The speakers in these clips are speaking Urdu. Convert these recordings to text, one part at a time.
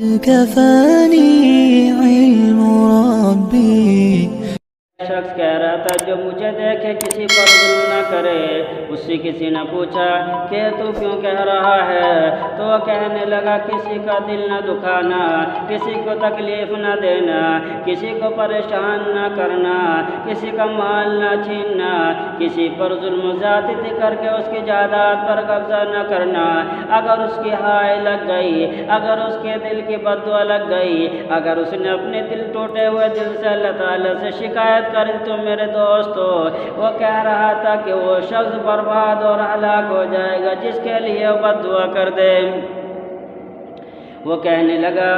كفاني علم ربي شخص کہہ رہا تھا جو مجھے دیکھے کسی پر ظلم نہ کرے، اس سے کسی نے پوچھا کہ تو کیوں کہہ رہا ہے؟ تو وہ کہنے لگا کسی کا دل نہ دکھانا، کسی کو تکلیف نہ دینا، کسی کو پریشان نہ کرنا، کسی کا مال نہ چھیننا، کسی پر ظلم و زیادتی کر کے اس کی جائیداد پر قبضہ نہ کرنا۔ اگر اس کی ہائے لگ گئی، اگر اس کے دل کی بددعا لگ گئی، اگر اس نے اپنے دل ٹوٹے ہوئے دل سے اللہ تعالیٰ سے شکایت کر تو میرے دوستو، وہ کہہ رہا تھا کہ وہ شخص برباد اور ہلاک ہو جائے گا جس کے لیے وہ بد دعا کر دے۔ وہ کہنے لگا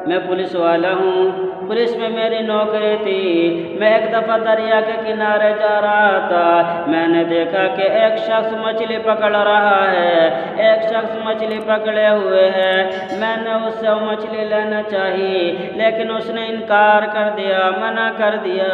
میں پولیس والا ہوں، پولیس میں میری نوکری تھی، میں ایک دفعہ دریا کے کنارے جا رہا تھا، میں نے دیکھا کہ ایک شخص مچھلی پکڑ رہا ہے، ایک شخص مچھلی پکڑے ہوئے ہے، میں نے اس سے وہ مچھلی لینا چاہی لیکن اس نے انکار کر دیا، منع کر دیا۔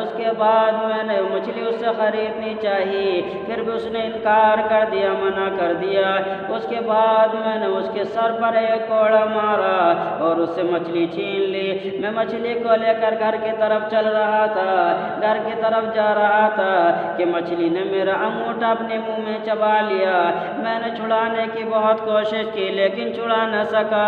اس کے بعد میں نے مچھلی اس سے خریدنی چاہی، پھر بھی اس نے انکار کر دیا، منع کر دیا۔ اس کے بعد میں نے اس کے سر پر ایک کوڑا مارا اور اس سے مچھلی چھین لی۔ میں مچھلی کو لے کر گھر کی طرف چل رہا تھا، گھر کی طرف جا رہا تھا کہ مچھلی نے میرا انگوٹھا اپنے منہ میں چبا لیا۔ میں نے چھڑانے کی بہت کوشش کی لیکن چھڑا نہ سکا۔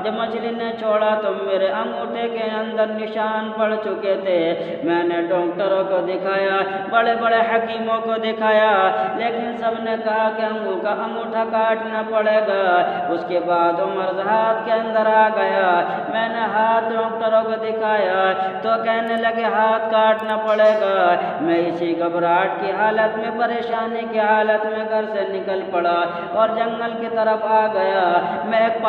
جب مچھلی نے چھوڑا تو میرے انگوٹھے کے اندر نشان پڑ چکے تھے۔ میں نے ڈاکٹروں کو دکھایا، بڑے بڑے حکیموں کو دکھایا، لیکن سب نے کہا کہ انگوٹھا کاٹنا پڑے گا۔ اس کے بعد وہ مرض ہاتھ کے اندر آ گیا۔ میں نے ہاتھ ڈاکٹروں کو دکھایا تو کہنے لگے ہاتھ کاٹنا پڑے گا۔ میں اسی گھبراہٹ کی حالت میں، پریشانی کی حالت میں گھر سے نکل پڑا اور جنگل کی طرف آ گیا۔ میں ایک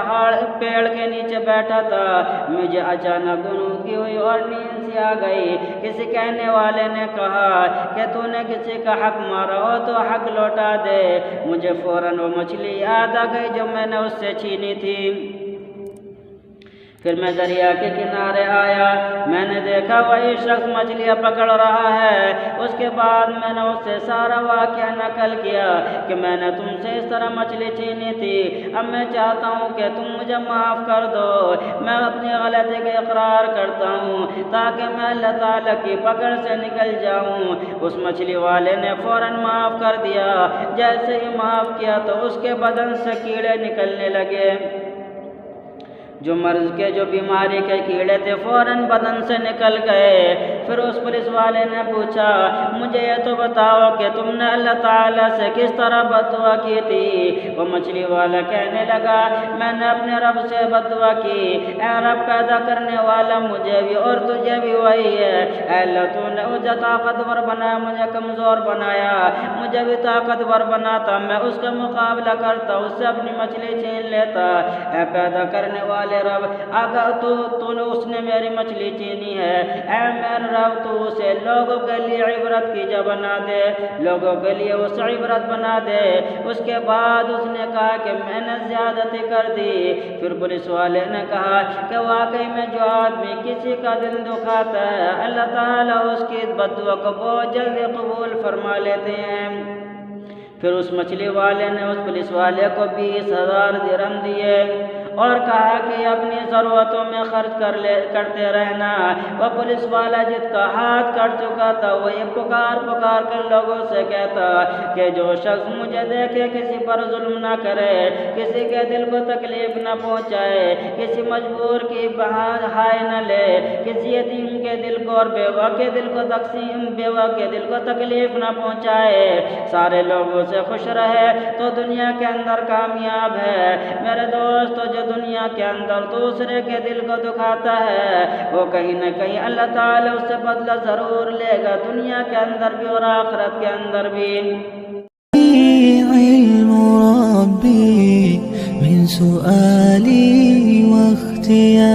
پیڑ کے نیچے بیٹھا تھا، مجھے اچانک غنودگی ہوئی اور نیند سی آ گئی۔ کسی کہنے والے نے کہا کہ تو نے کسی کا حق مارا ہو تو حق لوٹا دے۔ مجھے فوراً وہ مچھلی یاد آ گئی جو میں نے اس سے چھینی تھی۔ پھر میں دریا کے کنارے آیا، میں نے دیکھا وہی شخص مچھلیاں پکڑ رہا ہے۔ اس کے بعد میں نے اس سے سارا واقعہ نقل کیا کہ میں نے تم سے اس طرح مچھلی چھینی تھی، اب میں چاہتا ہوں کہ تم مجھے معاف کر دو۔ میں اپنی غلطی کا اقرار کرتا ہوں تاکہ میں اللہ تعالیٰ کی پکڑ سے نکل جاؤں۔ اس مچھلی والے نے فوراً معاف کر دیا۔ جیسے ہی معاف کیا تو اس کے بدن سے کیڑے نکلنے لگے۔ جو مرض کے، جو بیماری کے کیڑے تھے فوراً بدن سے نکل گئے۔ پھر اس پولیس والے نے پوچھا مجھے یہ تو بتاؤ کہ تم نے اللہ تعالیٰ سے کس طرح بد دعا کی تھی؟ وہ مچھلی والا کہنے لگا میں نے اپنے رب سے بد دعا کی، اے رب پیدا کرنے والا مجھے بھی اور تجھے بھی وہی ہے، اے اللہ تو نے مجھے طاقتور بنایا، مجھے کمزور بنایا، مجھے بھی طاقتور بناتا، میں اس کا مقابلہ کرتا، اس سے اپنی مچھلی چھین لیتا۔ اے پیدا کرنے والے رب، اگر اس نے میری مچھلی چھینی ہے، اے میرے رب تو اسے لوگوں کے لیے عبرت کی جا بنا دے، لوگوں کے لیے اسے عبرت بنا دے۔ اس کے بعد اس نے کہا کہ میں نے زیادتی کر دی۔ پھر پولیس والے نے کہا کہ واقعی میں جو آدمی کسی کا دل دکھاتا ہے اللہ تعالیٰ اس کی بد دعا کو بہت جلدی قبول فرما لیتے ہیں۔ پھر اس مچھلی والے نے اس پولیس والے کو 20,000 درہم دیے اور کہا کہ اپنی ضرورتوں میں خرچ کرتے رہنا۔ وہ پولیس والا جس کا ہاتھ کٹ چکا تھا وہ یہ پکار کر لوگوں سے کہتا کہ جو شخص مجھے دیکھے کسی پر ظلم نہ کرے، کسی کے دل کو تکلیف نہ پہنچائے، کسی مجبور کی ہائے نہ لے، کسی یتیم کے دل کو اور بیوہ کے دل کو تکلیف نہ پہنچائے، سارے لوگوں سے خوش رہے تو دنیا کے اندر کامیاب ہے۔ میرے دوستو، جو دنیا کے اندر دوسرے کے دل کو دکھاتا ہے وہ کہیں نہ کہیں اللہ تعالیٰ اس سے بدلہ ضرور لے گا، دنیا کے اندر بھی اور آخرت کے اندر بھی۔ علم ربی من سؤالی واختیاری